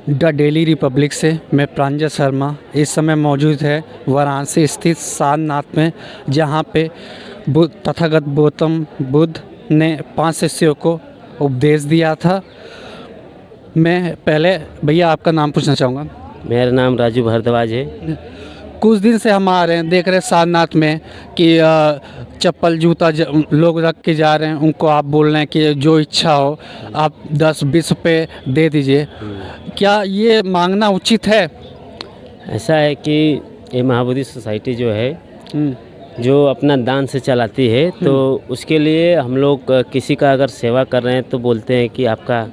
The daily Republic से मैं प्रांजल शर्मा इस समय मौजूद है वाराणसी स्थित सारनाथ में, जहाँ पे तथागत गौतम बुद्ध ने 5 शिष्यों को उपदेश दिया था। मैं पहले भैया आपका नाम पूछना चाहूँगा। मेरा नाम राजू भारद्वाज है। कुछ दिन से हम आ रहे हैं, देख रहे हैं सारनाथ में कि चप्पल जूता लोग रख के जा रहे हैं, उनको आप बोल रहे हैं कि जो इच्छा हो आप 10-20 रुपये दे दीजिए। क्या ये मांगना उचित है? ऐसा है कि ये महाबोधि सोसाइटी जो है, हम्म। जो अपना दान से चलाती है, तो उसके लिए हम लोग किसी का अगर सेवा कर रहे हैं तो बोलते हैं कि आपका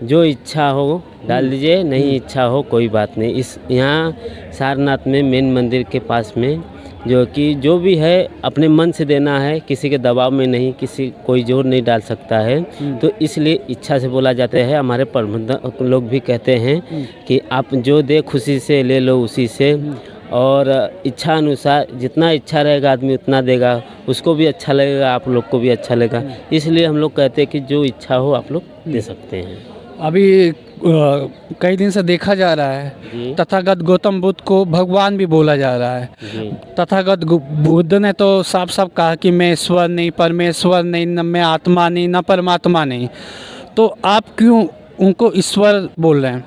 जो इच्छा हो डाल दीजिए, नहीं इच्छा हो कोई बात नहीं। इस यहाँ सारनाथ में मेन मंदिर के पास में जो कि जो भी है अपने मन से देना है, किसी के दबाव में नहीं, किसी कोई जोर नहीं डाल सकता है। तो इसलिए इच्छा से बोला जाता है। हमारे प्रबंधक लोग भी कहते हैं कि आप जो दे खुशी से ले लो उसी से, और इच्छा अनुसार जितना इच्छा रहेगा आदमी उतना देगा, उसको भी अच्छा लगेगा, आप लोग को भी अच्छा लगेगा। इसलिए हम लोग कहते हैं कि जो इच्छा हो आप लोग दे सकते हैं। अभी कई दिन से देखा जा रहा है तथागत गौतम बुद्ध को भगवान भी बोला जा रहा है। तथागत बुद्ध ने तो साफ साफ कहा कि मैं ईश्वर नहीं, परमेश्वर नहीं, न मैं आत्मा नहीं, न परमात्मा नहीं। तो आप क्यों उनको ईश्वर बोल रहे हैं?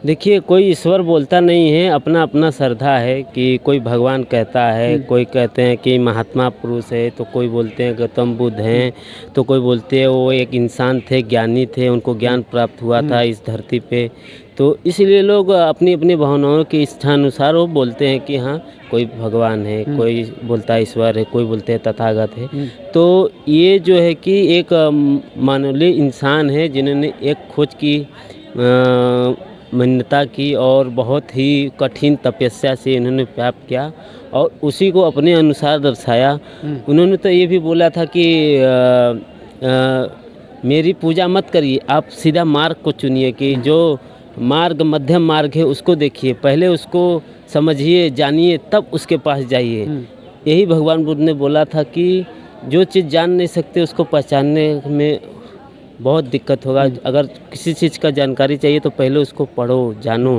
देखिए, कोई ईश्वर बोलता नहीं है, अपना अपना श्रद्धा है कि कोई भगवान कहता है, कोई कहते हैं कि महात्मा पुरुष है, तो कोई बोलते हैं गौतम बुद्ध हैं, तो कोई बोलते हैं वो एक इंसान थे, ज्ञानी थे, उनको ज्ञान प्राप्त हुआ था इस धरती पे। तो इसलिए लोग अपनी अपनी भावनाओं की इच्छा अनुसार वो बोलते हैं कि हाँ कोई भगवान है, कोई बोलता है ईश्वर है, कोई बोलते हैं तथागत है। तो ये जो है कि एक मानवीय इंसान है जिन्होंने एक खोज की मान्यता की और बहुत ही कठिन तपस्या से इन्होंने प्राप्त किया और उसी को अपने अनुसार दर्शाया। उन्होंने तो ये भी बोला था कि मेरी पूजा मत करिए, आप सीधा मार्ग को चुनिए, कि जो मार्ग मध्यम मार्ग है उसको देखिए, पहले उसको समझिए, जानिए, तब उसके पास जाइए। यही भगवान बुद्ध ने बोला था कि जो चीज़ जान नहीं सकते उसको पहचानने में बहुत दिक्कत होगा। अगर किसी चीज़ का जानकारी चाहिए तो पहले उसको पढ़ो, जानो,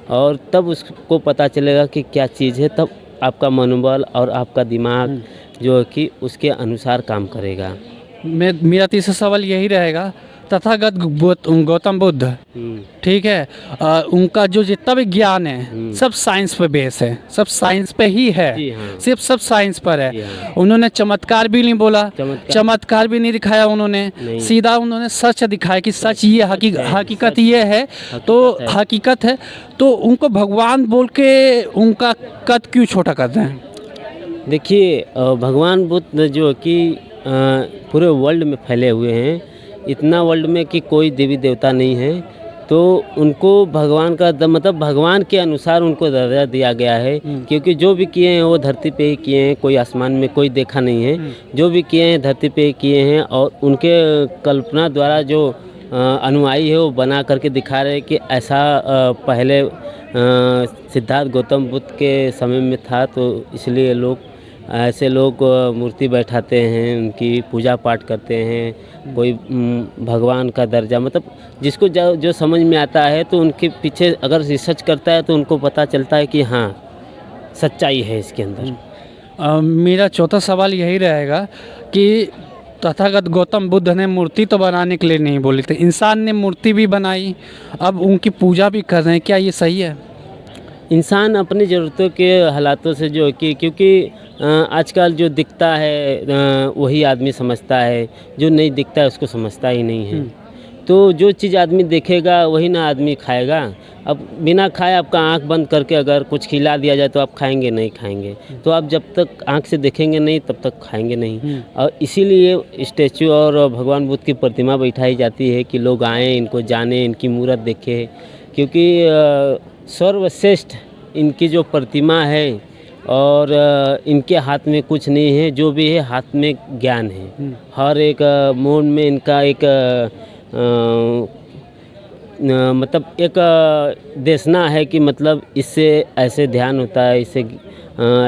और तब उसको पता चलेगा कि क्या चीज़ है, तब आपका मनोबल और आपका दिमाग जो है कि उसके अनुसार काम करेगा। मेरा तीसरा सवाल यही रहेगा, तथागत गौतम बुद्ध, ठीक है, उनका जो जितना भी ज्ञान है सब साइंस पे बेस है, सब साइंस पे ही है। हाँ। सिर्फ सब साइंस पर है। हाँ। उन्होंने चमत्कार भी नहीं बोला, चमत्कार भी नहीं दिखाया उन्होंने, सीधा उन्होंने सच दिखाया कि सच ये हकीकत ये है, तो हकीकत है। तो उनको भगवान बोल के उनका कद क्यों छोटा करते हैं? देखिए, भगवान बुद्ध जो कि पूरे वर्ल्ड में फैले हुए हैं, इतना वर्ल्ड में कि कोई देवी देवता नहीं है, तो उनको भगवान का मतलब भगवान के अनुसार उनको दर्जा दिया गया है। क्योंकि जो भी किए हैं वो धरती पे ही किए हैं, कोई आसमान में कोई देखा नहीं है। जो भी किए हैं धरती पे ही किए हैं, और उनके कल्पना द्वारा जो अनुयायी है वो बना करके दिखा रहे हैं कि ऐसा पहले सिद्धार्थ गौतम बुद्ध के समय में था। तो इसलिए लोग ऐसे लोग मूर्ति बैठाते हैं, उनकी पूजा पाठ करते हैं। कोई भगवान का दर्जा मतलब जिसको जो समझ में आता है, तो उनके पीछे अगर रिसर्च करता है तो उनको पता चलता है कि हाँ सच्चाई है इसके अंदर। मेरा चौथा सवाल यही रहेगा कि तथागत गौतम बुद्ध ने मूर्ति तो बनाने के लिए नहीं बोली थी, इंसान ने मूर्ति भी बनाई, अब उनकी पूजा भी कर रहे हैं, क्या ये सही है? इंसान अपनी ज़रूरतों के हालातों से जो कि क्योंकि आजकल जो दिखता है वही आदमी समझता है, जो नहीं दिखता है उसको समझता ही नहीं है। तो जो चीज़ आदमी देखेगा वही ना आदमी खाएगा। अब बिना खाए आपका आंख बंद करके अगर कुछ खिला दिया जाए तो आप खाएंगे? नहीं खाएंगे। तो आप जब तक आंख से देखेंगे नहीं तब तक खाएंगे नहीं। और इसीलिए स्टैचू और भगवान बुद्ध की प्रतिमा बैठाई जाती है कि लोग आएँ, इनको जानें, इनकी मूर्त देखें, क्योंकि सर्वश्रेष्ठ इनकी जो प्रतिमा है और इनके हाथ में कुछ नहीं है, जो भी है हाथ में ज्ञान है। हर एक मोड़ में इनका एक मतलब एक देशना है कि मतलब इससे ऐसे ध्यान होता है, इससे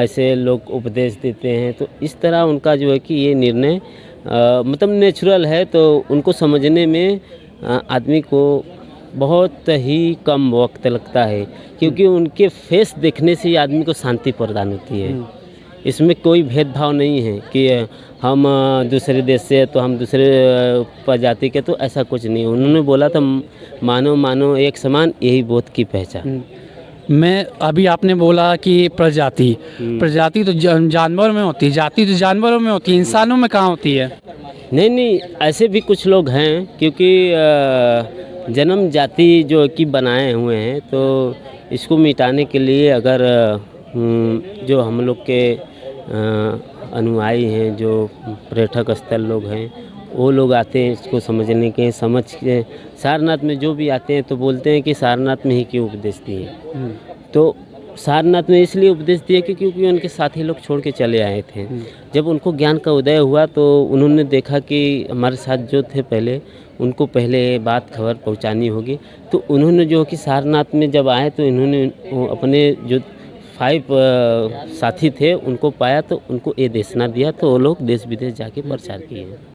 ऐसे लोग उपदेश देते हैं। तो इस तरह उनका जो है कि ये निर्णय मतलब नेचुरल है, तो उनको समझने में आदमी को बहुत ही कम वक्त लगता है, क्योंकि उनके फेस देखने से ही आदमी को शांति प्रदान होती है। इसमें कोई भेदभाव नहीं है कि हम दूसरे देश से तो हम दूसरे प्रजाति के, तो ऐसा कुछ नहीं। उन्होंने बोला था मानो मानो एक समान, यही बोध की पहचान। मैं अभी आपने बोला कि प्रजाति प्रजाति तो जानवर में होती है, जाति तो जानवरों में होती है, इंसानों में कहाँ होती है? नहीं नहीं, ऐसे भी कुछ लोग हैं, क्योंकि जन्म जाति जो कि बनाए हुए हैं, तो इसको मिटाने के लिए अगर जो हम लोग के अनुयायी हैं, जो पर्यटक स्थल लोग हैं, वो लोग आते हैं इसको समझने के, समझ के सारनाथ में जो भी आते हैं तो बोलते हैं कि सारनाथ में ही क्यों उपदेश दिए। तो सारनाथ में इसलिए उपदेश दिए कि क्योंकि उनके साथी लोग छोड़ के चले आए थे। जब उनको ज्ञान का उदय हुआ तो उन्होंने देखा कि हमारे साथ जो थे पहले, उनको पहले बात खबर पहुंचानी होगी। तो उन्होंने जो कि सारनाथ में जब आए तो इन्होंने अपने जो 5 साथी थे उनको पाया, तो उनको ये देशना दिया, तो वो लोग देश विदेश जाके प्रचार किए।